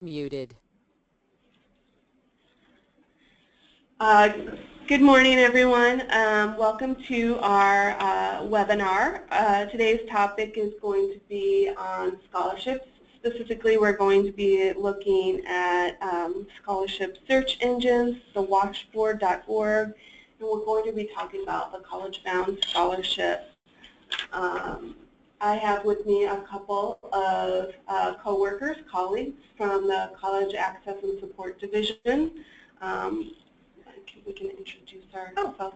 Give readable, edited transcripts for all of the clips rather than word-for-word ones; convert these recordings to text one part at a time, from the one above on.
Muted. Good morning, everyone. Welcome to our webinar. Today's topic is going to be on scholarships. Specifically, we're going to be looking at scholarship search engines, the Washboard.org, and we're going to be talking about the college-bound scholarship. I have with me a couple of co-workers, colleagues from the College Access and Support Division. We can introduce ourselves.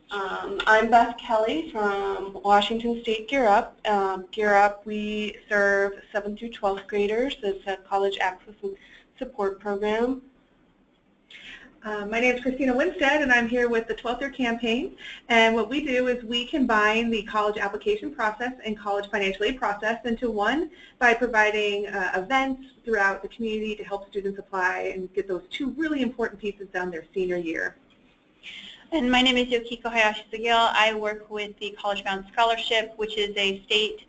I'm Beth Kelly from Washington State Gear Up. Gear Up, we serve 7th through 12th graders. It's a college access and support program. My name is Christina Winstead, and I'm here with the 12th Year Campaign. And what we do is we combine the college application process and college financial aid process into one by providing events throughout the community to help students apply and get those two really important pieces done their senior year. And my name is Yokiko Hayashi-Saguil. I work with the College Bound Scholarship, which is a state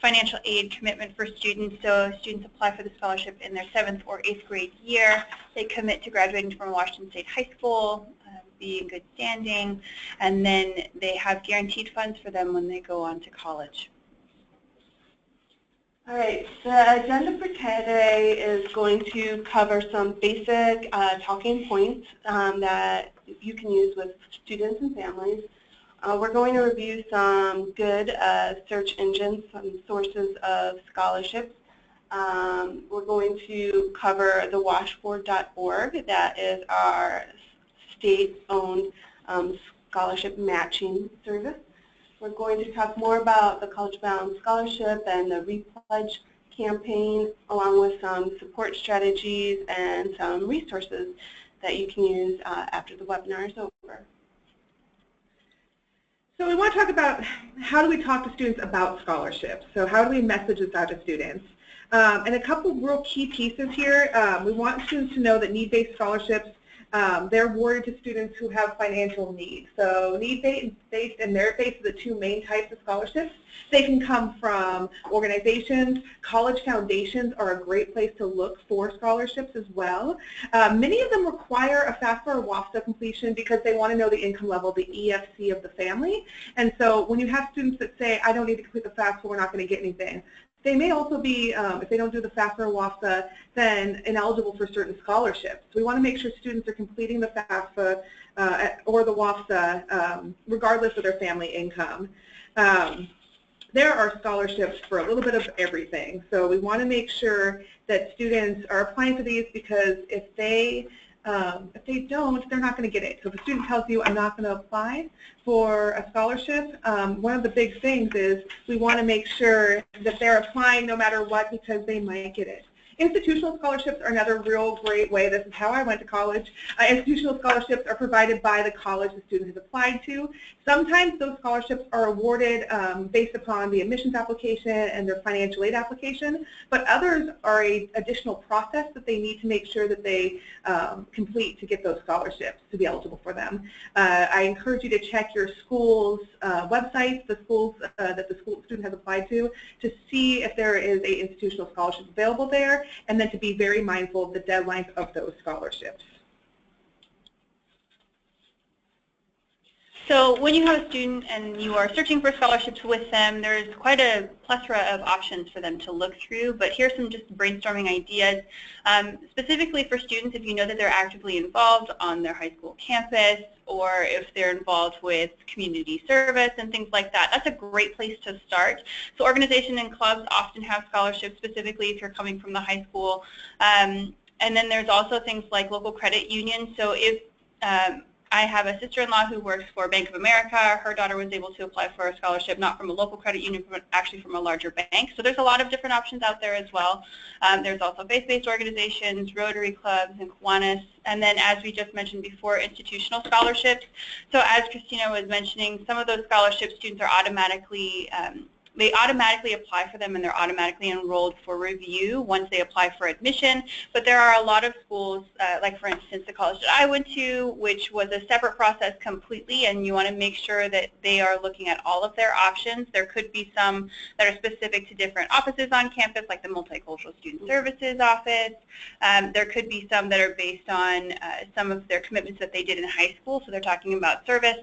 financial aid commitment for students. So students apply for the scholarship in their 7th or 8th grade year. They commit to graduating from Washington State High School, be in good standing, and then they have guaranteed funds for them when they go on to college. All right, the agenda for today is going to cover some basic talking points that you can use with students and families. We're going to review some good search engines, some sources of scholarships. We're going to cover the Washboard.org. That is our state-owned scholarship matching service. We're going to talk more about the College Bound Scholarship and the Repledge campaign, along with some support strategies and some resources that you can use after the webinar is over. So we want to talk about how do we talk to students about scholarships. So how do we message this out to students? And a couple real key pieces here. We want students to know that need-based scholarships, they're awarded to students who have financial needs. So need-based and merit-based are the two main types of scholarships. They can come from organizations. College foundations are a great place to look for scholarships as well. Many of them require a FAFSA or FAFSA completion because they want to know the income level, the EFC of the family. And so when you have students that say, I don't need to complete the FAFSA, we're not going to get anything, they may also be, if they don't do the FAFSA or FAFSA, then ineligible for certain scholarships. So we want to make sure students are completing the FAFSA or the FAFSA regardless of their family income. There are scholarships for a little bit of everything. So we want to make sure that students are applying for these because if they don't, they're not going to get it. So if a student tells you, I'm not going to apply for a scholarship, one of the big things is we want to make sure that they're applying no matter what because they might get it. Institutional scholarships are another real great way. This is how I went to college. Institutional scholarships are provided by the college the student has applied to. Sometimes those scholarships are awarded based upon the admissions application and their financial aid application, but others are an additional process that they need to make sure that they complete to get those scholarships to be eligible for them. I encourage you to check your school's websites, the schools that the student has applied to see if there is an institutional scholarship available there, and then to be very mindful of the deadlines of those scholarships. So when you have a student and you are searching for scholarships with them, there's quite a plethora of options for them to look through, but here's some just brainstorming ideas. Specifically for students, if you know that they're actively involved on their high school campus, or if they're involved with community service and things like that, that's a great place to start. So organizations and clubs often have scholarships, specifically if you're coming from the high school. And then there's also things like local credit unions. So if I have a sister-in-law who works for Bank of America. Her daughter was able to apply for a scholarship, not from a local credit union, but actually from a larger bank. So there's a lot of different options out there as well. There's also faith-based organizations, Rotary clubs, and Kiwanis. And then, as we just mentioned before, institutional scholarships. So as Christina was mentioning, some of those scholarships, students are automatically they automatically apply for them and they're automatically enrolled for review once they apply for admission. But there are a lot of schools, like for instance the college that I went to, which was a separate process completely, and you want to make sure that they are looking at all of their options. There could be some that are specific to different offices on campus, like the Multicultural Student Services office. There could be some that are based on some of their commitments that they did in high school, so they're talking about service.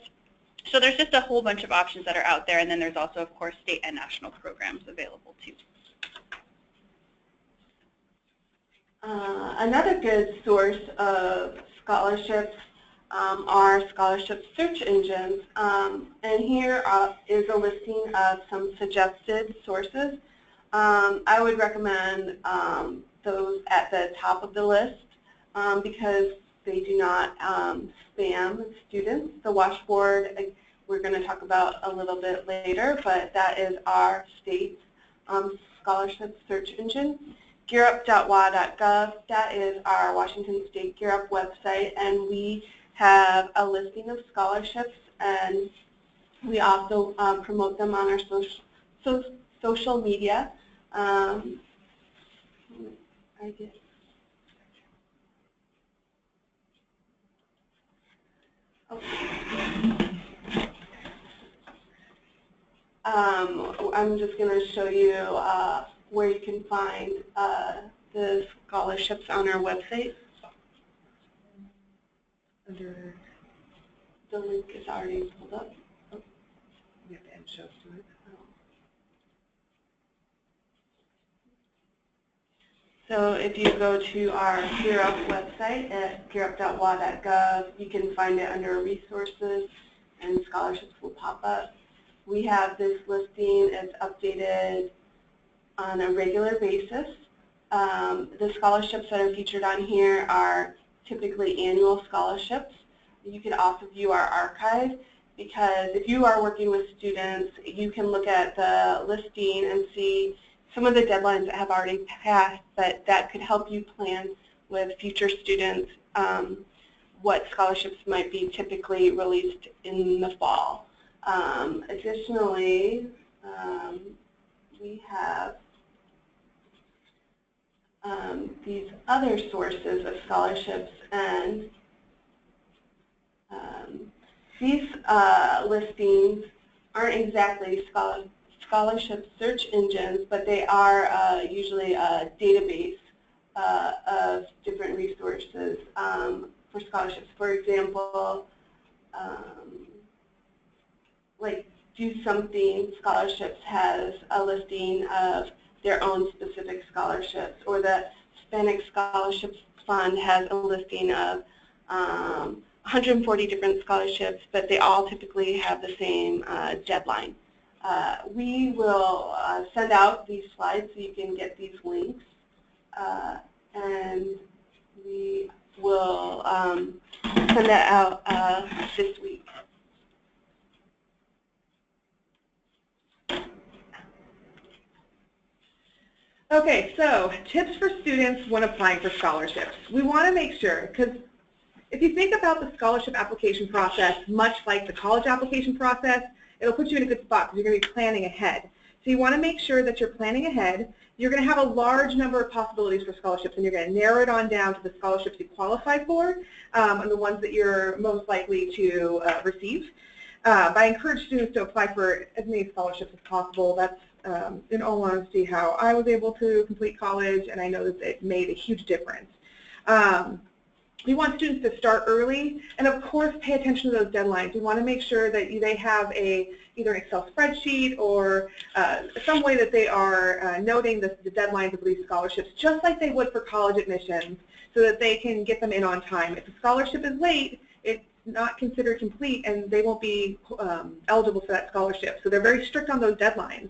So there's just a whole bunch of options that are out there, and then there's also, of course, state and national programs available too. Another good source of scholarships are scholarship search engines, and here is a listing of some suggested sources. I would recommend those at the top of the list because they do not spam students. The Washboard, we're going to talk about a little bit later, but that is our state scholarship search engine. GearUp.wa.gov, that is our Washington State Gear Up website, and we have a listing of scholarships, and we also promote them on our social media. I'm just going to show you where you can find the scholarships on our website. Under the link is already pulled up. Oh, we have to add shows to it. So if you go to our Gear Up website at gearup.wa.gov, you can find it under resources and scholarships will pop up. We have this listing, it's updated on a regular basis. The scholarships that are featured on here are typically annual scholarships. You can also view our archive because if you are working with students, you can look at the listing and see some of the deadlines that have already passed, but that could help you plan with future students what scholarships might be typically released in the fall. Additionally, we have these other sources of scholarships, and these listings aren't exactly scholarship search engines, but they are usually a database of different resources for scholarships. For example, like Do Something Scholarships has a listing of their own specific scholarships, or the Hispanic Scholarships Fund has a listing of 140 different scholarships, but they all typically have the same deadline. We will send out these slides so you can get these links, and we will send that out this week. Okay, so tips for students when applying for scholarships. We want to make sure, because if you think about the scholarship application process, much like the college application process, it'll put you in a good spot because you're going to be planning ahead. So you want to make sure that you're planning ahead. You're going to have a large number of possibilities for scholarships, and you're going to narrow it on down to the scholarships you qualify for and the ones that you're most likely to receive. I encourage students to apply for as many scholarships as possible. That's in all honesty how I was able to complete college, and I know that it made a huge difference. We want students to start early, and of course pay attention to those deadlines. We want to make sure that they have either an Excel spreadsheet or some way that they are noting the deadlines of these scholarships, just like they would for college admissions, so that they can get them in on time. If a scholarship is late, it's not considered complete, and they won't be eligible for that scholarship. So they're very strict on those deadlines.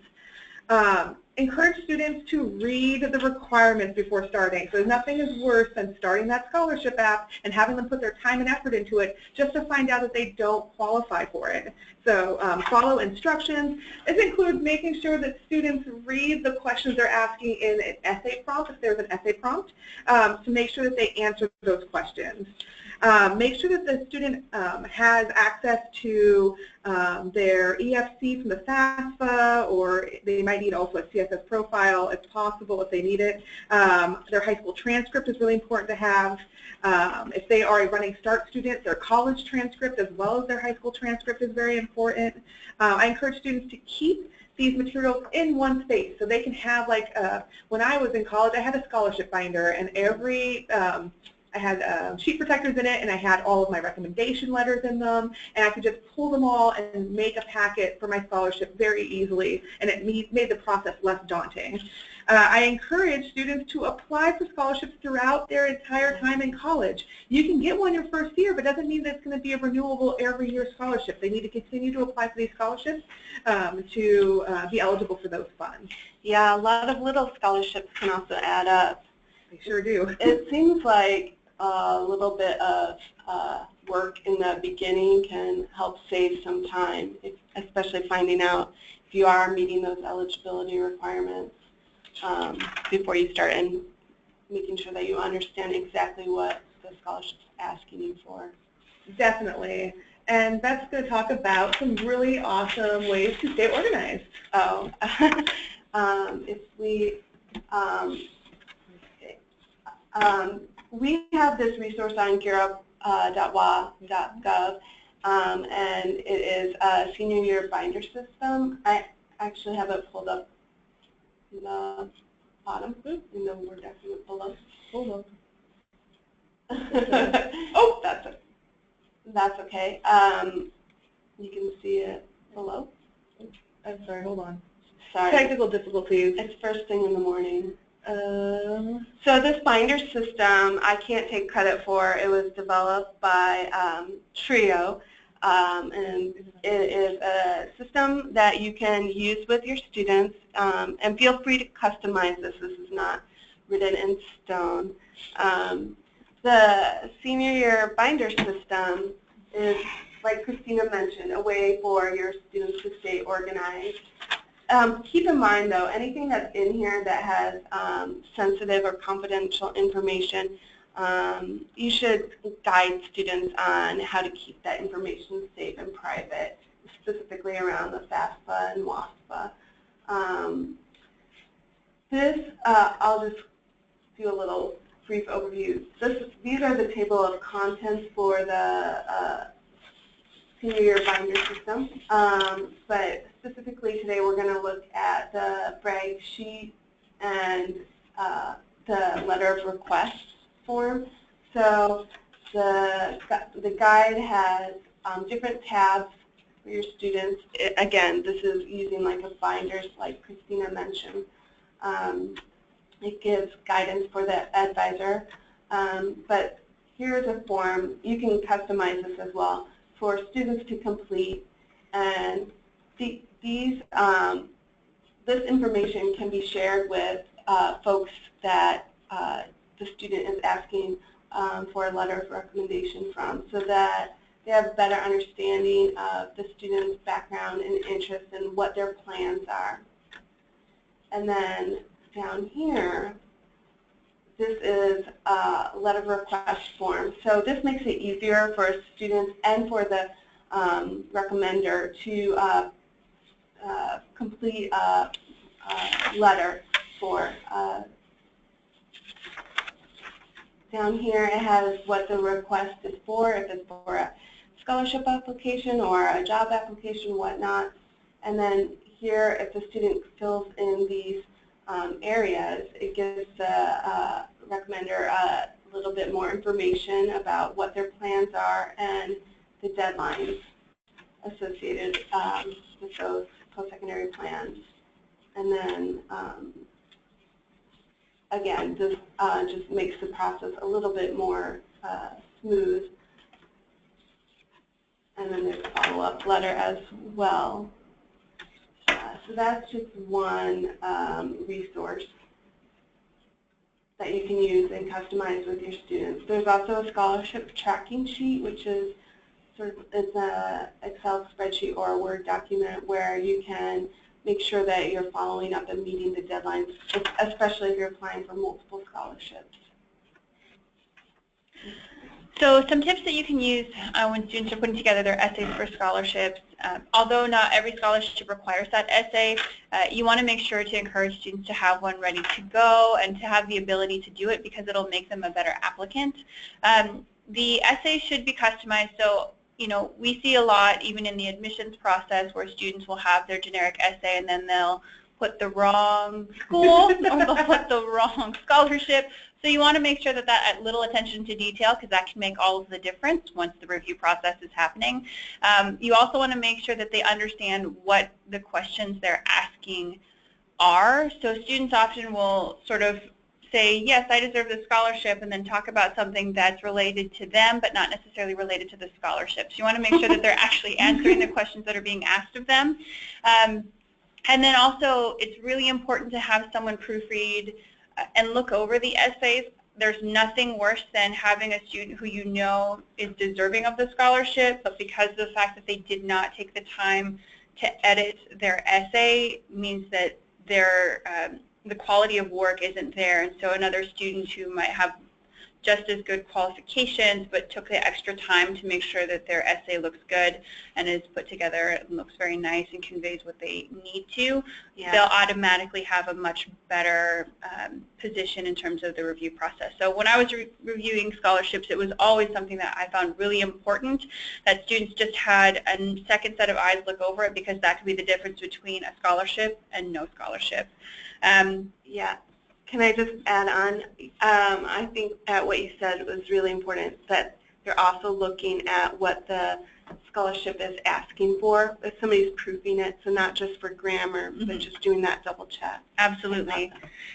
Encourage students to read the requirements before starting. So nothing is worse than starting that scholarship app and having them put their time and effort into it just to find out that they don't qualify for it. So follow instructions. This includes making sure that students read the questions they're asking in an essay prompt, if there's an essay prompt, to make sure that they answer those questions. Make sure that the student has access to their EFC from the FAFSA, or they might need also a CSS profile if possible, if they need it. Their high school transcript is really important to have. If they are a running start student, their college transcript as well as their high school transcript is very important. I encourage students to keep these materials in one space so they can have, like, when I was in college, I had a scholarship binder, and I had sheet protectors in it, and I had all of my recommendation letters in them, and I could just pull them all and make a packet for my scholarship very easily, and it made the process less daunting. I encourage students to apply for scholarships throughout their entire time in college. You can get one your first year, but it doesn't mean that it's going to be a renewable every year scholarship. They need to continue to apply for these scholarships to be eligible for those funds. Yeah, a lot of little scholarships can also add up. They sure do. It seems like a little bit of work in the beginning can help save some time, especially finding out if you are meeting those eligibility requirements before you start, and making sure that you understand exactly what the scholarship's asking you for. Definitely. And Beth's going to talk about some really awesome ways to stay organized. Oh, if we have this resource on gearup.wa.gov, and it is a senior year binder system. I actually have it pulled up in the bottom, in the Word document below. Hold on. Oh, that's okay. You can see it below. I'm sorry, hold on. Sorry. Technical difficulties. It's first thing in the morning. So this binder system, I can't take credit for. It was developed by TRIO, and it is a system that you can use with your students, and feel free to customize this. This is not written in stone. The senior year binder system is, like Christina mentioned, a way for your students to stay organized. Keep in mind, though, anything that's in here that has sensitive or confidential information, you should guide students on how to keep that information safe and private, specifically around the FAFSA and WASPA. I'll just do a little brief overview. These are the table of contents for the senior year binder system, but specifically today we're going to look at the brag sheet and the letter of request form. So the guide has different tabs for your students. Again, this is using like a binder, like Christina mentioned. It gives guidance for the advisor, but here's a form. You can customize this as well for students to complete, and this information can be shared with folks that the student is asking for a letter of recommendation from, so that they have a better understanding of the student's background and interests and what their plans are. And then down here, this is a letter of request form. So this makes it easier for students and for the recommender to complete a letter for. Down here it has what the request is for, if it's for a scholarship application or a job application, whatnot. And then here, if the student fills in these areas, it gives the recommender a little bit more information about what their plans are and the deadlines associated with those post-secondary plans. And then, again, this just makes the process a little bit more smooth. And then there's a follow-up letter as well. So that's just one resource that you can use and customize with your students. There's also a scholarship tracking sheet, which is it's an Excel spreadsheet or a Word document where you can make sure that you're following up and meeting the deadlines, especially if you're applying for multiple scholarships. So some tips that you can use when students are putting together their essays for scholarships, although not every scholarship requires that essay, you want to make sure to encourage students to have one ready to go and to have the ability to do it because it'll make them a better applicant. The essay should be customized, so we see a lot even in the admissions process where students will have their generic essay and then they'll put the wrong school or they'll put the wrong scholarship. So you want to make sure that little attention to detail, because that can make all of the difference once the review process is happening. You also want to make sure that they understand what the questions they're asking are. So students often will sort of say, yes, I deserve the scholarship, and then talk about something that's related to them but not necessarily related to the scholarship. So you want to make sure that they're actually answering the questions that are being asked of them. And then also it's really important to have someone proofread and look over the essays. There's nothing worse than having a student who you know is deserving of the scholarship, but because of the fact that they did not take the time to edit their essay means that the quality of work isn't there. And so another student who might have just as good qualifications but took the extra time to make sure that their essay looks good and is put together and looks very nice and conveys what they need to, they'll automatically have a much better position in terms of the review process. So when I was reviewing scholarships, it was always something that I found really important, that students just had a second set of eyes look over it, because that could be the difference between a scholarship and no scholarship. Can I just add on? I think that what you said was really important, that they're also looking at what the scholarship is asking for, if somebody's proofing it, so not just for grammar, but just doing that double check. Absolutely.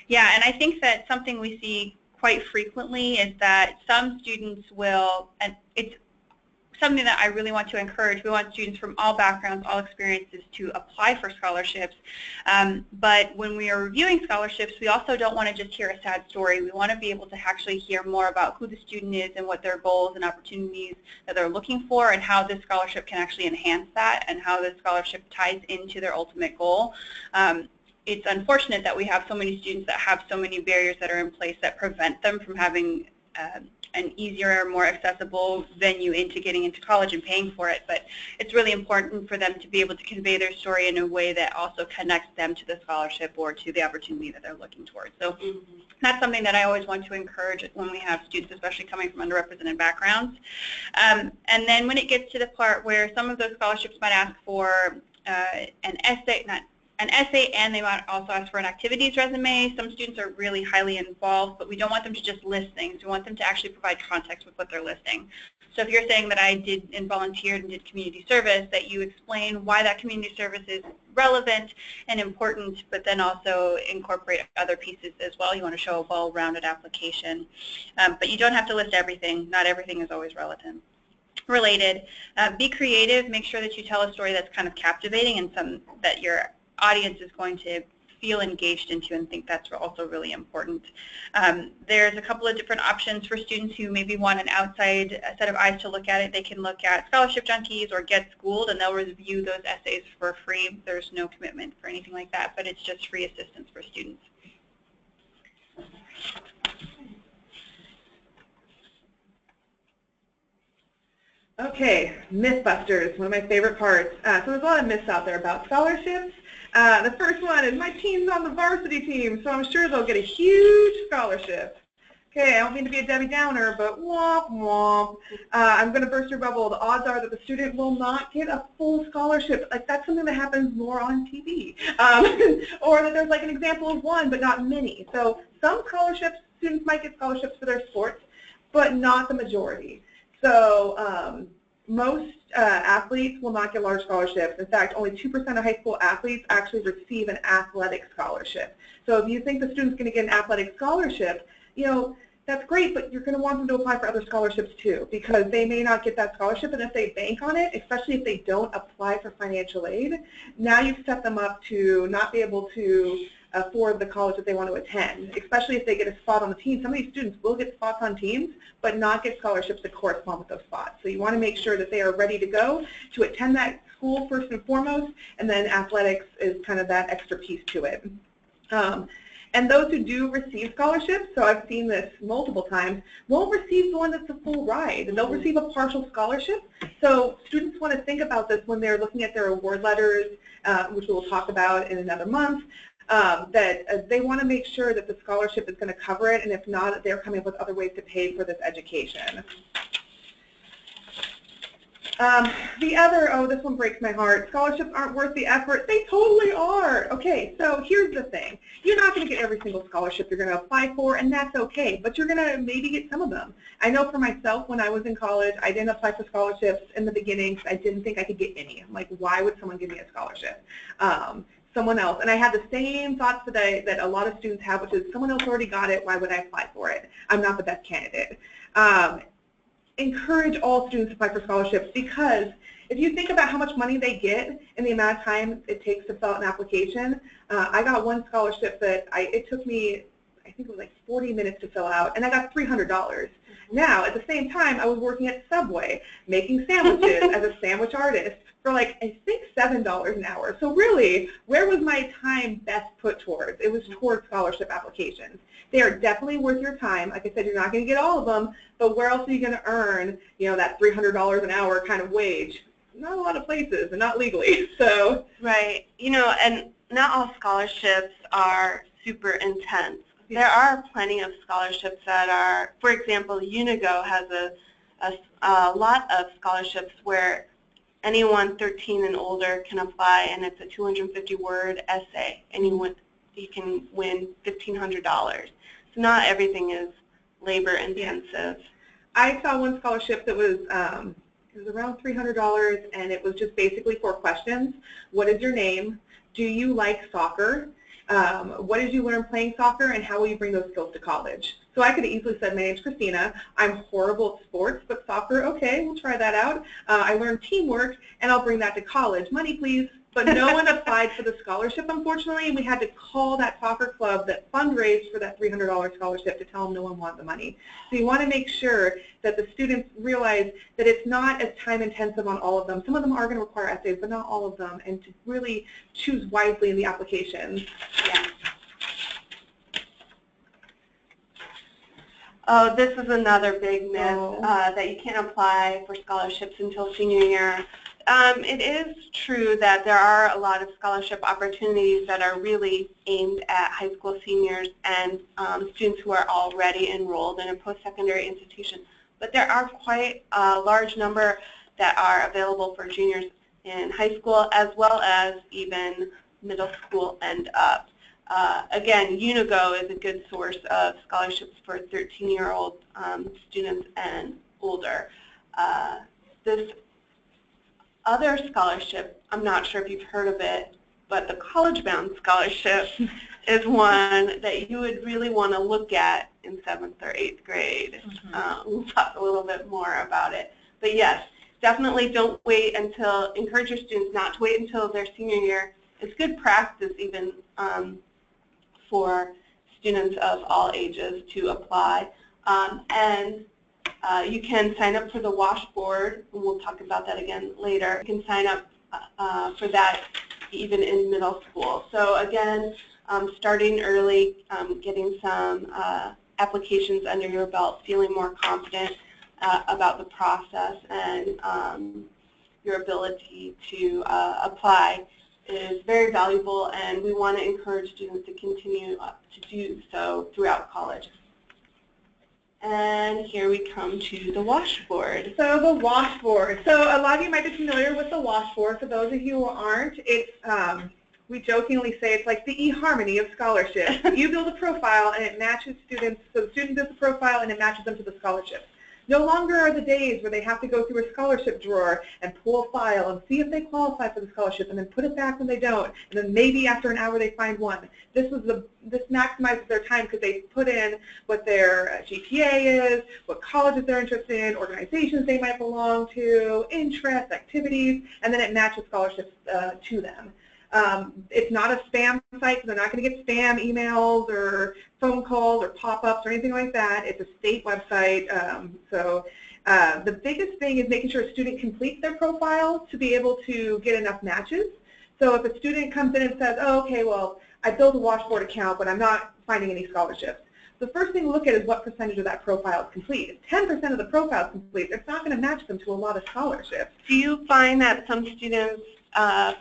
Yeah, and I think that something we see quite frequently is that some students will, and it's something that I really want to encourage. We want students from all backgrounds, all experiences to apply for scholarships. But when we are reviewing scholarships, we also don't want to just hear a sad story. We want to be able to actually hear more about who the student is and what their goals and opportunities that they're looking for, and how this scholarship can actually enhance that, and how this scholarship ties into their ultimate goal. It's unfortunate that we have so many students that have so many barriers that are in place that prevent them from having an easier, more accessible venue into getting into college and paying for it. But it's really important for them to be able to convey their story in a way that also connects them to the scholarship or to the opportunity that they're looking towards. So that's something that I always want to encourage when we have students, especially coming from underrepresented backgrounds. And then when it gets to the part where some of those scholarships might ask for an essay, and they might also ask for an activities resume. Some students are really highly involved, but we don't want them to just list things. We want them to actually provide context with what they're listing. So if you're saying that I did and volunteered and did community service, that you explain why that community service is relevant and important, but then also incorporate other pieces as well. You want to show a well-rounded application. But you don't have to list everything. Not everything is always related. Be creative. Make sure that you tell a story that's kind of captivating and some that your audience is going to feel engaged into, and think that's also really important. There's a couple of different options for students who maybe want an outside set of eyes to look at it. They can look at Scholarship Junkies or Get Schooled, and they'll review those essays for free. There's no commitment for anything like that, but it's just free assistance for students. Okay, Mythbusters, one of my favorite parts. So there's a lot of myths out there about scholarships. The first one is my team's on the varsity team, so I'm sure they'll get a huge scholarship. Okay, I don't mean to be a Debbie Downer, but womp womp. I'm going to burst your bubble. The odds are that the student will not get a full scholarship. Like, that's something that happens more on TV. Or that there's like an example of one, but not many. So some scholarships, students might get scholarships for their sports, but not the majority. So most athletes will not get large scholarships. In fact, only 2% of high school athletes actually receive an athletic scholarship. So if you think the student's going to get an athletic scholarship, you know, that's great, but you're going to want them to apply for other scholarships too, because they may not get that scholarship, and if they bank on it, especially if they don't apply for financial aid, now you've set them up to not be able to afford the college that they want to attend, especially if they get a spot on the team. Some of these students will get spots on teams, but not get scholarships that correspond with those spots. So you want to make sure that they are ready to go to attend that school first and foremost, and then athletics is kind of that extra piece to it. And those who do receive scholarships, so I've seen this multiple times, won't receive the one that's a full ride, and they'll receive a partial scholarship. So students want to think about this when they're looking at their award letters, which we'll talk about in another month, that they want to make sure that the scholarship is going to cover it, and if not, they're coming up with other ways to pay for this education. The other, oh, this one breaks my heart. Scholarships aren't worth the effort. They totally are. Okay, so here's the thing. You're not going to get every single scholarship you're going to apply for, and that's okay, but you're going to maybe get some of them. I know for myself, when I was in college, I didn't apply for scholarships in the beginning because I didn't think I could get any. I'm like, why would someone give me a scholarship? Someone else. And I had the same thoughts today that a lot of students have, which is someone else already got it, why would I apply for it? I'm not the best candidate. Encourage all students to apply for scholarships, because if you think about how much money they get and the amount of time it takes to fill out an application, I got one scholarship that it took me, I think it was like 40 minutes to fill out, and I got $300. Now, at the same time, I was working at Subway making sandwiches as a sandwich artist for like, I think $7 an hour. So really, where was my time best put towards? It was towards scholarship applications. They are definitely worth your time. Like I said, you're not going to get all of them, but where else are you going to earn, you know, that $300 an hour kind of wage? Not a lot of places, and not legally. So right, you know, and not all scholarships are super intense. There are plenty of scholarships that are, for example, Unigo has a lot of scholarships where anyone 13 and older can apply, and it's a 250-word essay, and you can win $1,500. So not everything is labor intensive. Yeah. I saw one scholarship that was it was around $300, and it was just basically 4 questions. What is your name? Do you like soccer? What did you learn playing soccer, and how will you bring those skills to college? So I could have easily said, my name's Christina. I'm horrible at sports, but soccer, okay, we'll try that out. I learned teamwork, and I'll bring that to college. Money, please. But no one applied for the scholarship, unfortunately, and we had to call that soccer club that fundraised for that $300 scholarship to tell them no one wanted the money. So you want to make sure that the students realize that it's not as time-intensive on all of them. Some of them are going to require essays, but not all of them, and to really choose wisely in the applications. Yeah. Oh, this is another big myth, that you can't apply for scholarships until senior year. It is true that there are a lot of scholarship opportunities that are really aimed at high school seniors and students who are already enrolled in a post-secondary institution. But there are quite a large number that are available for juniors in high school, as well as even middle school and up. Again, Unigo is a good source of scholarships for 13-year-old students and older. This other scholarship, I'm not sure if you've heard of it, but the College Bound Scholarship is one that you would really want to look at in 7th or 8th grade. We'll talk a little bit more about it. But yes, definitely don't wait until, encourage your students not to wait until their senior year. It's good practice even for students of all ages to apply. You can sign up for the Washboard, and we'll talk about that again later. You can sign up for that even in middle school. So again, starting early, getting some applications under your belt, feeling more confident about the process and your ability to apply is very valuable, and we want to encourage students to continue to do so throughout college. And here we come to the Washboard. So the Washboard. So a lot of you might be familiar with the Washboard. For those of you who aren't, it's we jokingly say it's like the eHarmony of scholarships. You build a profile and it matches students. So the student does the profile and it matches them to the scholarship. No longer are the days where they have to go through a scholarship drawer and pull a file and see if they qualify for the scholarship and then put it back when they don't, and then maybe after an hour they find one. This maximizes their time because they put in what their GPA is, what colleges they're interested in, organizations they might belong to, interests, activities, and then it matches scholarships to them. It's not a spam site, so they're not going to get spam emails or phone calls or pop-ups or anything like that. It's a state website. The biggest thing is making sure a student completes their profile to be able to get enough matches. So if a student comes in and says, oh, okay, well, I built a Washboard account, but I'm not finding any scholarships. The first thing to look at is what percentage of that profile is complete. If 10% of the profile is complete, it's not going to match them to a lot of scholarships. Do you find that some students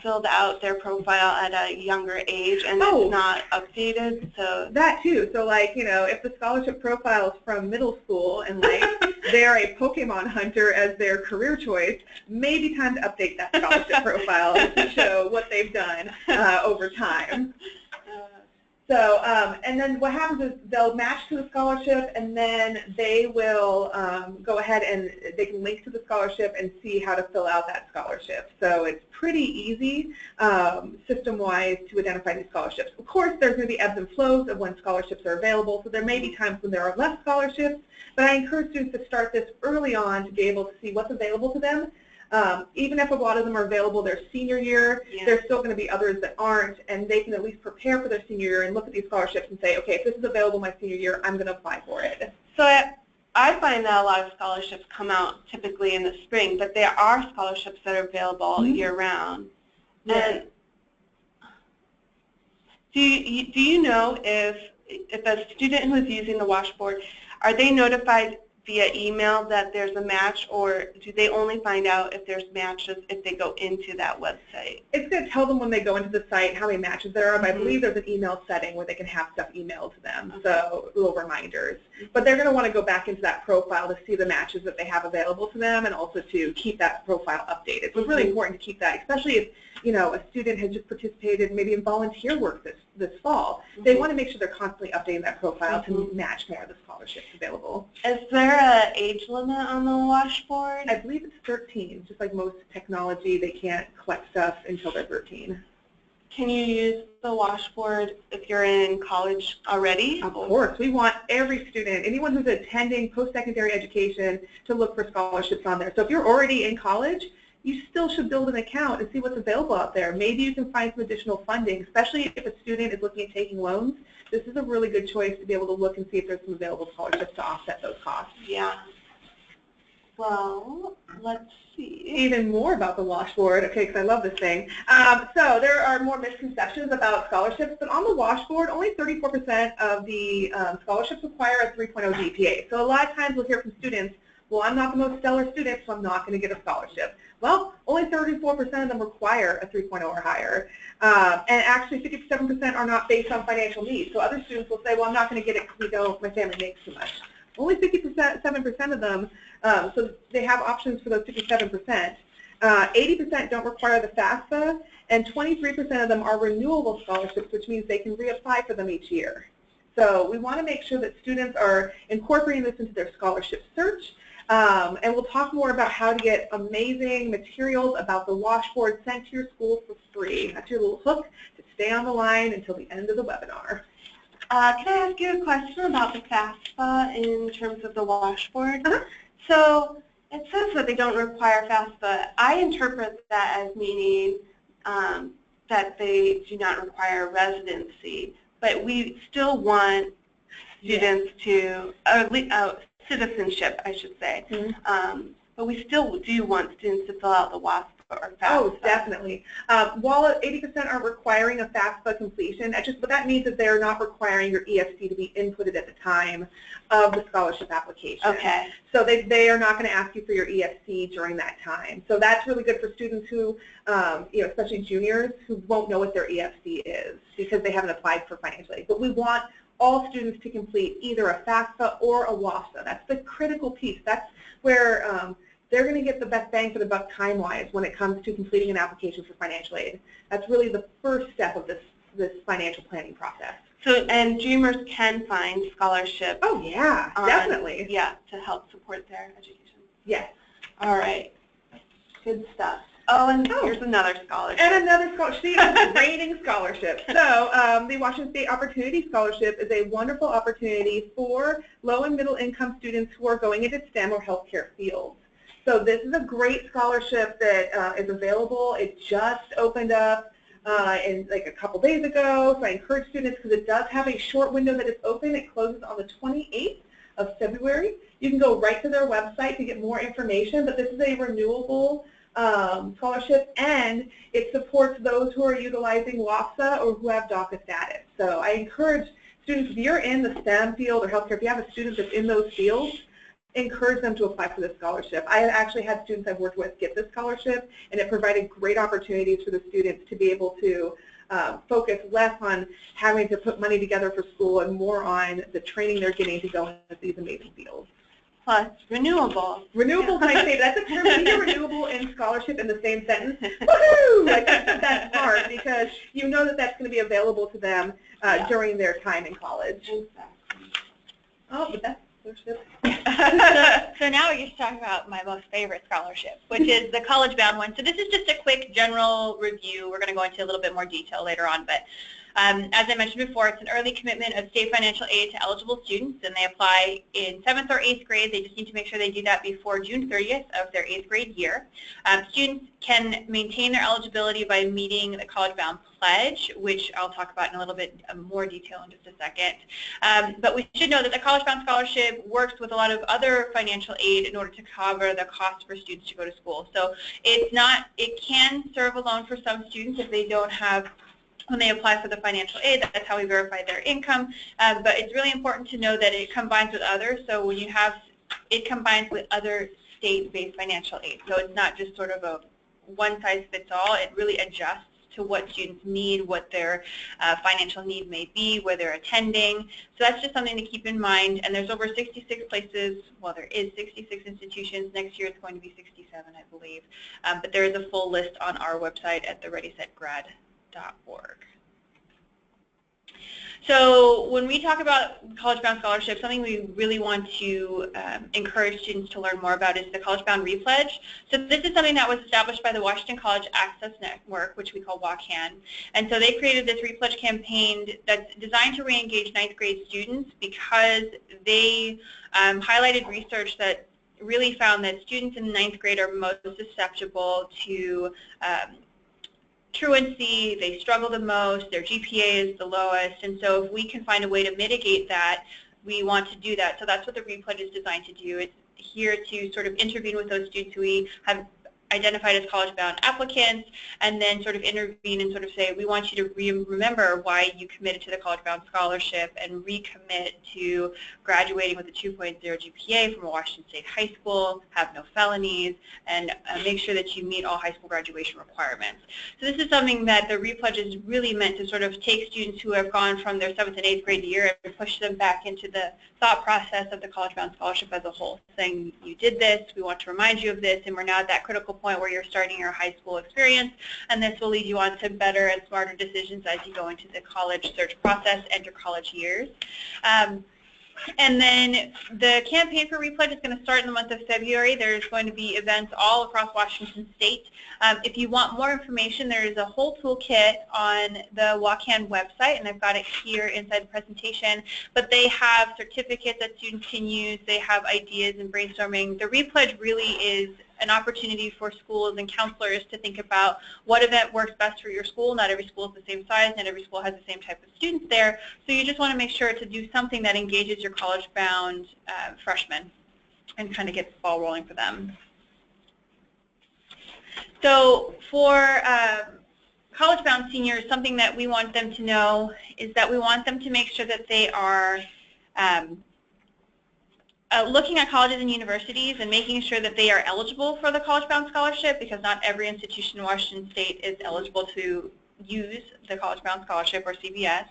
filled out their profile at a younger age and it's not updated? So that too. So like, you know, if the scholarship profile is from middle school and like they're a Pokemon hunter as their career choice, maybe time to update that scholarship profile to show what they've done over time. So, and then what happens is they'll match to the scholarship, and then they will go ahead and they can link to the scholarship and see how to fill out that scholarship. So it's pretty easy system-wise to identify these scholarships. Of course, there's going to be ebbs and flows of when scholarships are available, so there may be times when there are less scholarships, but I encourage students to start this early on to be able to see what's available to them. Even if a lot of them are available their senior year, there's still going to be others that aren't, and they can at least prepare for their senior year and look at these scholarships and say, okay, if this is available my senior year, I'm going to apply for it. So I find that a lot of scholarships come out typically in the spring, but there are scholarships that are available year-round. And do you know if a student who is using the Washboard, are they notified via email that there's a match, or do they only find out if there's matches if they go into that website? It's going to tell them when they go into the site how many matches there are, but I believe there's an email setting where they can have stuff emailed to them, so little reminders. But they're going to want to go back into that profile to see the matches that they have available to them, and also to keep that profile updated. So it's really important to keep that, especially if, you know, a student has just participated maybe in volunteer work this fall. They want to make sure they're constantly updating that profile to match more of the scholarships available. Is there an age limit on the Washboard? I believe it's 13. Just like most technology, they can't collect stuff until they're 13. Can you use the Washboard if you're in college already? Of course. We want every student, anyone who's attending post-secondary education, to look for scholarships on there. So if you're already in college, you still should build an account and see what's available out there. Maybe you can find some additional funding, especially if a student is looking at taking loans. This is a really good choice to be able to look and see if there's some available scholarships to offset those costs. Yeah. Well, let's see. Even more about the Washboard, okay, because I love this thing. So there are more misconceptions about scholarships, but on the Washboard, only 34% of the scholarships require a 3.0 GPA. So a lot of times we'll hear from students, well, I'm not the most stellar student, so I'm not going to get a scholarship. Well, only 34% of them require a 3.0 or higher. And actually 57% are not based on financial needs. So other students will say, well, I'm not going to get it because, you know, my family makes too much. Only 57% of them, so they have options for those 57%. 80% don't require the FAFSA, and 23% of them are renewable scholarships, which means they can reapply for them each year. So we want to make sure that students are incorporating this into their scholarship search. And we'll talk more about how to get amazing materials about the Washboard sent to your school for free. That's your little hook to stay on the line until the end of the webinar. Can I ask you a question about the FAFSA in terms of the Washboard? So it says that they don't require FAFSA. I interpret that as meaning that they do not require residency, but we still want students to, citizenship, I should say. But we still do want students to fill out the WASP or FAFSA. Oh, definitely. While 80% aren't requiring a FAFSA completion, what that means is they're not requiring your EFC to be inputted at the time of the scholarship application. Okay. So they are not going to ask you for your EFC during that time. So that's really good for students who, you know, especially juniors, who won't know what their EFC is because they haven't applied for financial aid. But we want all students to complete either a FAFSA or a WAFSA. That's the critical piece. That's where they're going to get the best bang for the buck time-wise when it comes to completing an application for financial aid. That's really the first step of this financial planning process. So, and Dreamers can find scholarships. Oh, yeah, definitely. Yeah, to help support their education. Yes. All right. Good stuff. Oh, and here's another scholarship. And another scholarship. See, it's raining scholarships. So the Washington State Opportunity Scholarship is a wonderful opportunity for low and middle income students who are going into STEM or healthcare fields. So this is a great scholarship that is available. It just opened up in like a couple days ago. So I encourage students, because it does have a short window that is open. It closes on the 28th of February. You can go right to their website to get more information, but this is a renewable scholarship, and it supports those who are utilizing WAFSA or who have DACA status. So I encourage students, if you're in the STEM field or healthcare, if you have a student that's in those fields, encourage them to apply for this scholarship. I actually had students I've worked with get this scholarship, and it provided great opportunities for the students to be able to focus less on having to put money together for school and more on the training they're getting to go into these amazing fields. Plus, renewable. Renewables, I say, that's a term. We hear renewable and scholarship in the same sentence. Woohoo! Like, that's the best part, because you know that that's going to be available to them during their time in college. Exactly. Oh, but that's scholarship. So now we get to talk about my most favorite scholarship, which is the college-bound one. So this is just a quick general review. We're going to go into a little bit more detail later on, but as I mentioned before, it's an early commitment of state financial aid to eligible students, and they apply in 7th or 8th grade. They just need to make sure they do that before June 30th of their 8th grade year. Students can maintain their eligibility by meeting the college-bound pledge, which I'll talk about in a little bit more detail in just a second. But we should know that the college-bound scholarship works with a lot of other financial aid in order to cover the cost for students to go to school. So it can serve alone for some students if they don't have, when they apply for the financial aid. That's how we verify their income. But it's really important to know that it combines with others. So when you have, it combines with other state-based financial aid. So it's not just sort of a one-size-fits-all. It really adjusts to what students need, what their financial need may be, where they're attending. So that's just something to keep in mind. And there's over 66 places, well, there is 66 institutions. Next year it's going to be 67, I believe. But there is a full list on our website at thereadysetgrad.org. So when we talk about college-bound scholarships, something we really want to encourage students to learn more about is the college-bound repledge. So this is something that was established by the Washington College Access Network, which we call WACAN. And so they created this repledge campaign that's designed to re-engage 9th grade students, because they highlighted research that really found that students in 9th grade are most susceptible to truancy. They struggle the most, their GPA is the lowest, and so if we can find a way to mitigate that, we want to do that. So that's what the repledge is designed to do. It's here to sort of intervene with those students who we have identified as college-bound applicants, and then sort of intervene and sort of say, we want you to remember why you committed to the college-bound scholarship and recommit to graduating with a 2.0 GPA from a Washington State high school, have no felonies, and make sure that you meet all high school graduation requirements. So this is something that the repledge is really meant to sort of take students who have gone from their 7th and 8th grade year and push them back into the thought process of the college-bound scholarship as a whole, saying you did this, we want to remind you of this, and we're now at that critical point where you're starting your high school experience, and this will lead you on to better and smarter decisions as you go into the college search process and your college years. And then the campaign for repledge is going to start in the month of February. There's going to be events all across Washington State. If you want more information, there is a whole toolkit on the WACAN website, and I've got it here inside the presentation. But they have certificates that students can use. They have ideas and brainstorming. The repledge really is an opportunity for schools and counselors to think about what event works best for your school. Not every school is the same size, not every school has the same type of students there, so you just want to make sure to do something that engages your college-bound freshmen and kind of get the ball rolling for them. So for college-bound seniors, something that we want them to know is that we want them to make sure that they are looking at colleges and universities and making sure that they are eligible for the college-bound scholarship, because not every institution in Washington State is eligible to use the college-bound scholarship, or CBS.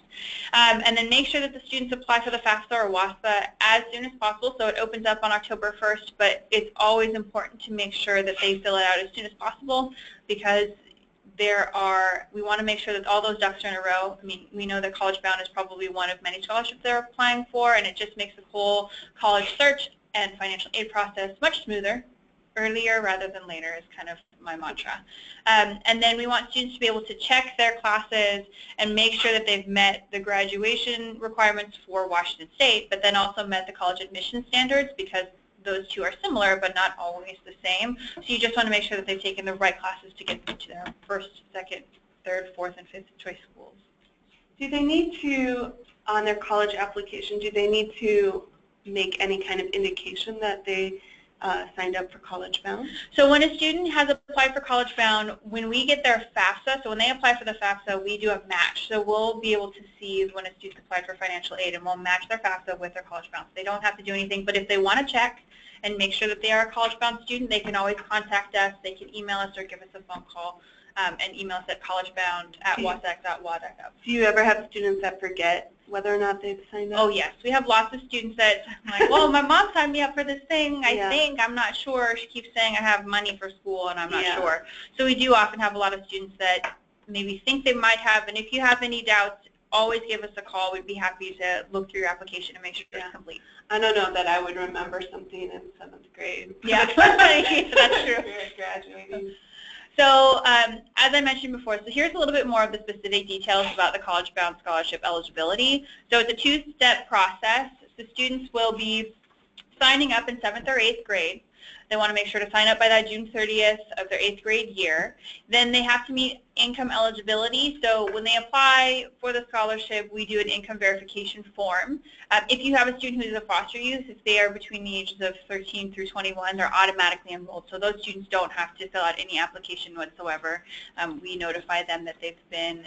And then make sure that the students apply for the FAFSA or WASPA as soon as possible. So it opens up on October 1st, but it's always important to make sure that they fill it out as soon as possible, because we want to make sure that all those ducks are in a row. I mean, we know that college-bound is probably one of many scholarships they're applying for, and it just makes the whole college search and financial aid process much smoother. Earlier rather than later is kind of my mantra. And then we want students to be able to check their classes and make sure that they've met the graduation requirements for Washington State, but then also met the college admission standards, because those two are similar but not always the same. So you just want to make sure that they've taken the right classes to get into their first, second, third, fourth, and fifth choice schools. Do they need to, on their college application, do they need to make any kind of indication that they signed up for College Bound? So when a student has applied for College Bound, when we get their FAFSA, so when they apply for the FAFSA, we do a match. So we'll be able to see when a student applied for financial aid, and we'll match their FAFSA with their College Bound. So they don't have to do anything, but if they want to check and make sure that they are a College Bound student, they can always contact us. They can email us or give us a phone call, and email us at collegebound@wasec.wa.gov. Do you ever have students that forget whether or not they've signed up? Oh, yes. We have lots of students that are like, well, my mom signed me up for this thing. I think. I'm not sure. She keeps saying I have money for school, and I'm not sure. So we do often have a lot of students that maybe think they might have, and if you have any doubts, always give us a call. We'd be happy to look through your application and make sure it's complete. I don't know that I would remember something in 7th grade. Yeah, that's true. Graduating. So as I mentioned before, so here's a little bit more of the specific details about the College Bound scholarship eligibility. So it's a two-step process. So students will be signing up in 7th or 8th grade. They want to make sure to sign up by that June 30th of their 8th grade year. Then they have to meet income eligibility. So when they apply for the scholarship, we do an income verification form. If you have a student who is a foster youth, if they are between the ages of 13 through 21, they're automatically enrolled. So those students don't have to fill out any application whatsoever. We notify them that they've been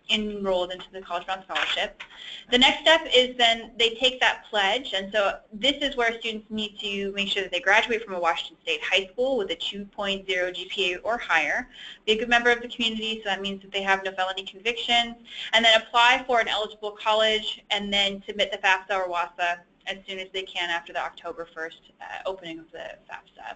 enrolled into the College Bound scholarship. The next step is then they take that pledge, and so this is where students need to make sure that they graduate from a Washington State high school with a 2.0 GPA or higher, be a good member of the community, so that means that they have no felony convictions, and then apply for an eligible college, and then submit the FAFSA or WASA as soon as they can after the October 1st opening of the FAFSA.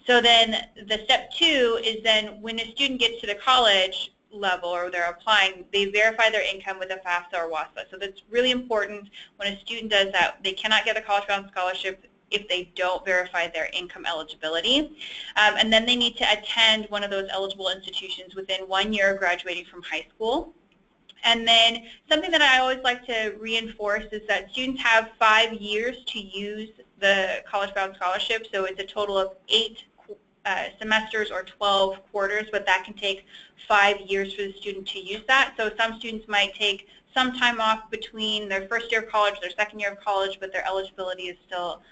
So then the step 2 is then when a student gets to the college level or they're applying, they verify their income with a FAFSA or WASA. So that's really important. When a student does that, they cannot get a College Bound scholarship if they don't verify their income eligibility. And then they need to attend one of those eligible institutions within 1 year of graduating from high school. And then something that I always like to reinforce is that students have 5 years to use the College Bound scholarship. So it's a total of 8 semesters or 12 quarters, but that can take 5 years for the student to use that. So some students might take some time off between their first year of college, their second year of college, but their eligibility is still,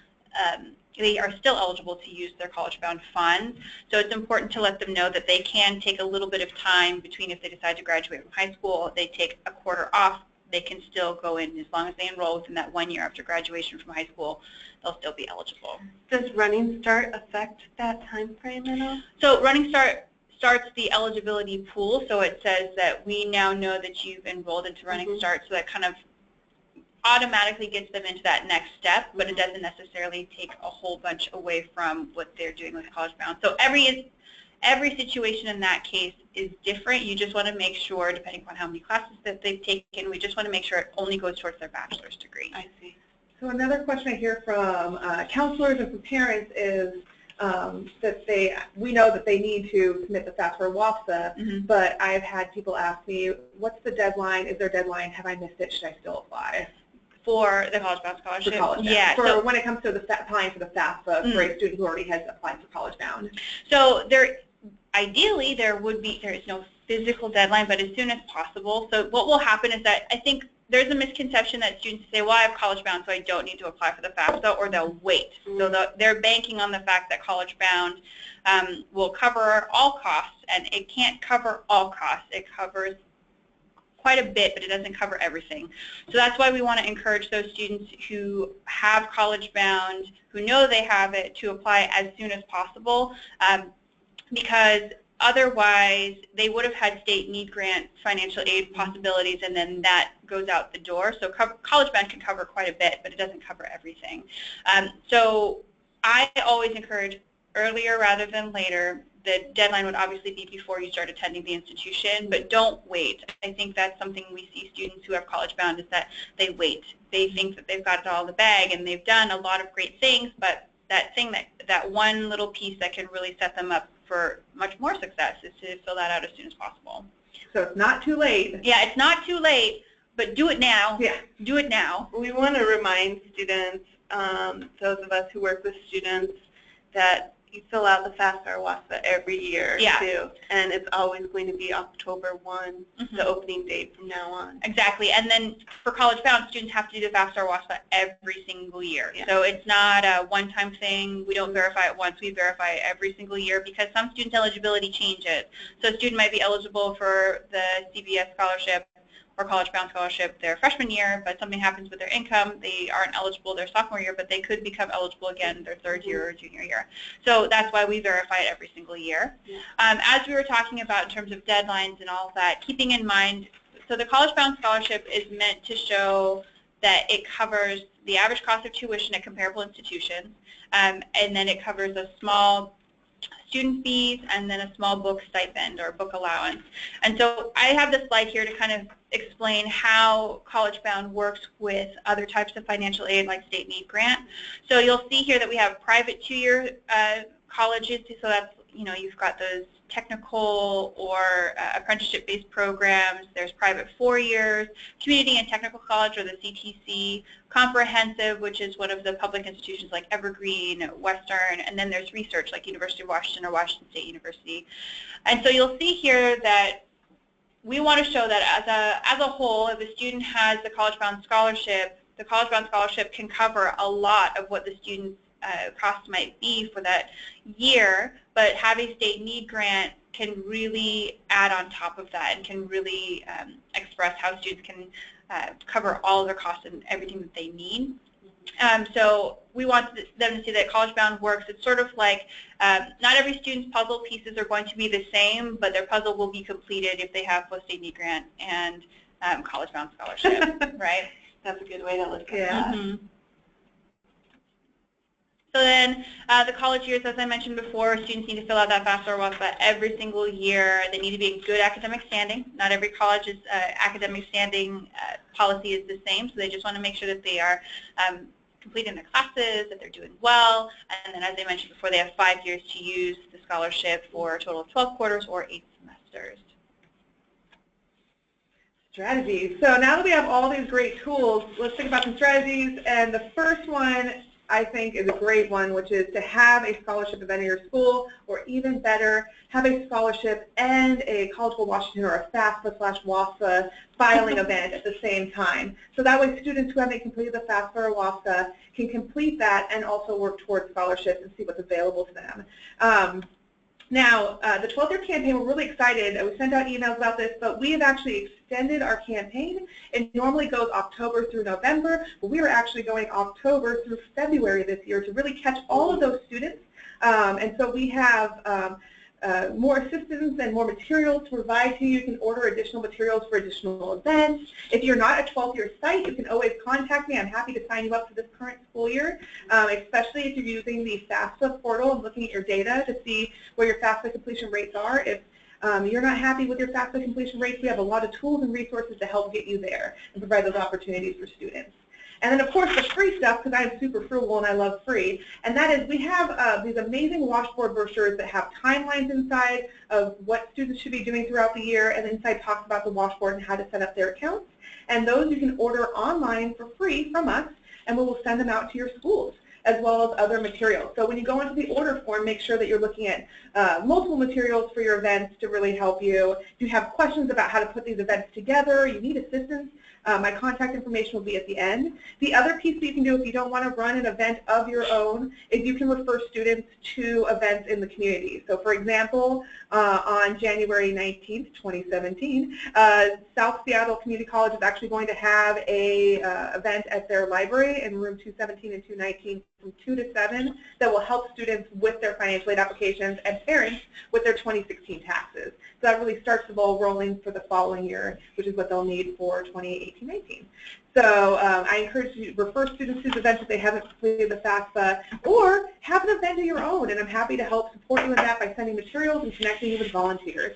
they are still eligible to use their College Bound funds. So it's important to let them know that they can take a little bit of time between if they decide to graduate from high school, they take a quarter off, they can still go in as long as they enroll within that 1 year after graduation from high school, they'll still be eligible. Does Running Start affect that time frame at all? So Running Start starts the eligibility pool, so it says that we now know that you've enrolled into Running Start, so that kind of automatically gets them into that next step, but it doesn't necessarily take a whole bunch away from what they're doing with College Bound. So every situation in that case is different. You just want to make sure, depending on how many classes that they've taken, we just want to make sure it only goes towards their bachelor's degree. I see. So another question I hear from counselors and from parents is that we know that they need to submit the FAFSA or WAFSA, but I've had people ask me, what's the deadline? Is there a deadline? Have I missed it? Should I still apply? For the College Bound scholarship? For College Bound. Yeah. So when it comes to applying for the FAFSA for a student who already has applied for College Bound. So ideally there is no physical deadline, but as soon as possible. So what will happen is that I think there's a misconception that students say, well, I have College Bound, so I don't need to apply for the FAFSA, or they'll wait. So they're banking on the fact that College Bound will cover all costs, and it can't cover all costs. It covers quite a bit, but it doesn't cover everything. So that's why we want to encourage those students who have College Bound, who know they have it, to apply as soon as possible, because otherwise they would have had state need grant financial aid possibilities, and then that goes out the door. So College Bound can cover quite a bit, but it doesn't cover everything. So I always encourage earlier rather than later. The deadline would obviously be before you start attending the institution, but don't wait. I think that's something we see students who have College Bound is that they wait. They think that they've got it all in the bag and they've done a lot of great things, but that one little piece that can really set them up for much more success is to fill that out as soon as possible. So it's not too late. Yeah, it's not too late, but do it now. Yeah. Do it now. We want to remind students, those of us who work with students, that you fill out the FAFSA or WASPA every year Yeah. too, and it's always going to be October 1, the opening date from now on. Exactly, and then for college bound, students have to do the FAFSA or WASPA every single year. Yeah. So it's not a one-time thing. We don't verify it once. We verify it every single year because some student eligibility changes. So a student might be eligible for the CBS scholarship or college bound scholarship their freshman year, but something happens with their income, they aren't eligible their sophomore year, but they could become eligible again their third year or junior year. So that's why we verify it every single year. Yeah. As we were talking about in terms of deadlines and all of that, keeping in mind, so the college bound scholarship is meant to show that it covers the average cost of tuition at comparable institutions, and then it covers a small student fees and then a small book stipend or book allowance. And so I have this slide here to kind of explain how College Bound works with other types of financial aid like state need grant. So you'll see here that we have private 2-year colleges, so that's, you know, you've got those technical or apprenticeship-based programs. There's private 4 years, community and technical college or the CTC, comprehensive, which is one of the public institutions like Evergreen, Western, and then there's research like University of Washington or Washington State University. And so you'll see here that we want to show that as a whole, if a student has the College Bound scholarship, the College Bound scholarship can cover a lot of what the student's cost might be for that year, but having state need grant can really add on top of that and can really express how students can cover all of their costs and everything that they need. So we want them to see that College Bound works. It's sort of like not every student's puzzle pieces are going to be the same, but their puzzle will be completed if they have both state need grant and College Bound scholarship, right? That's a good way to look at that. Mm-hmm. So then the college years, as I mentioned before, students need to fill out that FAFSA or WASPA every single year. They need to be in good academic standing. Not every college's academic standing policy is the same, so they just want to make sure that they are completing their classes, that they're doing well, and then as I mentioned before, they have 5 years to use the scholarship for a total of 12 quarters or 8 semesters. Strategies. So now that we have all these great tools, let's think about some strategies, and the first one I think is a great one, which is to have a scholarship event in your school, or even better, have a scholarship and a College Board Washington or a FAFSA/WASPA filing event at the same time. So that way students who haven't completed the FAFSA or WASPA can complete that and also work towards scholarships and see what's available to them. Now, the 12-year campaign, we're really excited. We sent out emails about this, but we have actually extended our campaign. It normally goes October through November, but we are actually going October through February this year to really catch all of those students. And so we have more assistance and more materials to provide to you. You can order additional materials for additional events. If you're not a 12-year site, you can always contact me. I'm happy to sign you up for this current school year, especially if you're using the FAFSA portal and looking at your data to see where your FAFSA completion rates are. If you're not happy with your FAFSA completion rates, we have a lot of tools and resources to help get you there and provide those opportunities for students. And then, of course, the free stuff, because I'm super frugal and I love free, and that is we have these amazing Washboard brochures that have timelines inside of what students should be doing throughout the year, and inside talks about the Washboard and how to set up their accounts. And those you can order online for free from us, and we will send them out to your schools, as well as other materials. So when you go into the order form, make sure that you're looking at multiple materials for your events to really help you. If you have questions about how to put these events together, you need assistance, my contact information will be at the end. The other piece that you can do if you don't want to run an event of your own is you can refer students to events in the community. So for example, on January 19th, 2017, South Seattle Community College is actually going to have a event at their library in room 217 and 219 from 2 to 7 that will help students with their financial aid applications and parents with their 2016 taxes. So that really starts the ball rolling for the following year, which is what they'll need for 2018-19. So I encourage you to refer students to the events if they haven't completed the FAFSA, or have an event of your own, and I'm happy to help support you in that by sending materials and connecting you with volunteers.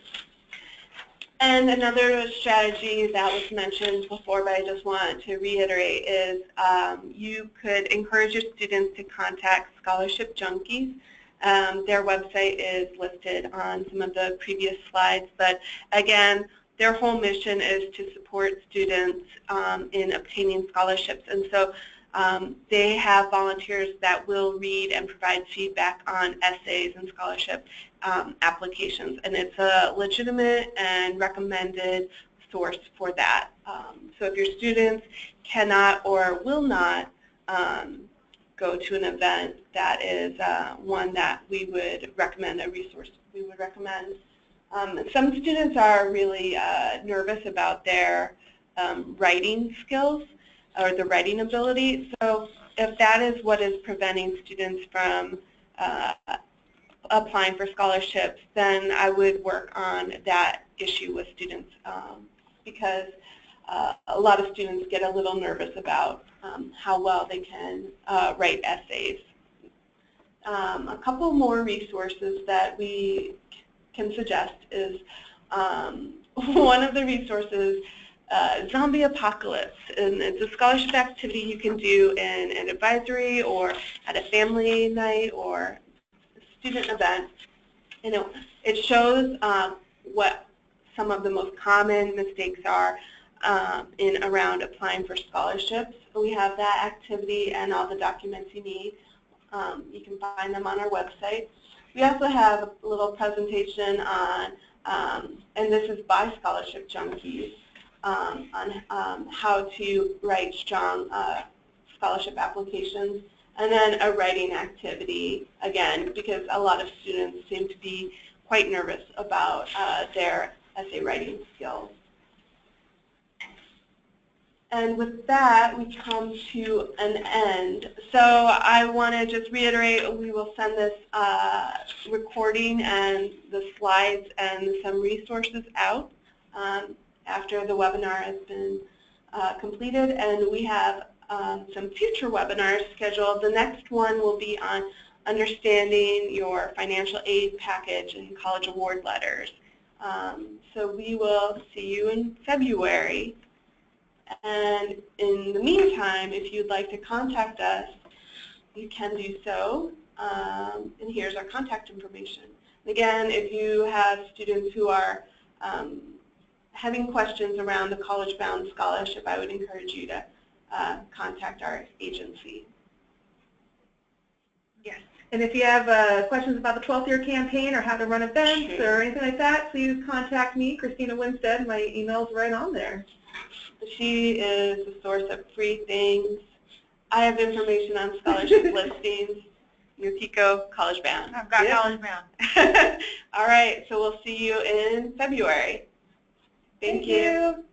And another strategy that was mentioned before, but I just want to reiterate, is you could encourage your students to contact Scholarship Junkies. Their website is listed on some of the previous slides, but again, their whole mission is to support students in obtaining scholarships. And so They have volunteers that will read and provide feedback on essays and scholarship applications, and it's a legitimate and recommended source for that. So if your students cannot or will not go to an event, that is one that we would recommend, a resource we would recommend. Some students are really nervous about their writing skills or the writing ability. So if that is what is preventing students from applying for scholarships, then I would work on that issue with students because a lot of students get a little nervous about how well they can write essays. A couple more resources that we can suggest is one of the resources, Zombie Apocalypse, and it's a scholarship activity you can do in an advisory or at a family night or student event. And it shows what some of the most common mistakes are in around applying for scholarships. We have that activity and all the documents you need. You can find them on our website. We also have a little presentation on, and this is by Scholarship Junkies, on how to write strong scholarship applications, and then a writing activity, again, because a lot of students seem to be quite nervous about their essay writing skills. And with that, we come to an end. So I want to just reiterate, we will send this recording and the slides and some resources out after the webinar has been completed. And we have some future webinars scheduled. The next one will be on understanding your financial aid package and college award letters. So we will see you in February. And in the meantime, if you'd like to contact us, you can do so. And here's our contact information. Again, if you have students who are having questions around the College Bound Scholarship, I would encourage you to contact our agency. Yes. And if you have questions about the 12th year campaign or how to run events or anything like that, please contact me, Christina Winstead. My email's right on there. She is the source of free things. I have information on scholarship listings. Yokiko, College Bound. I've got College Bound. All right, so we'll see you in February. Thank you.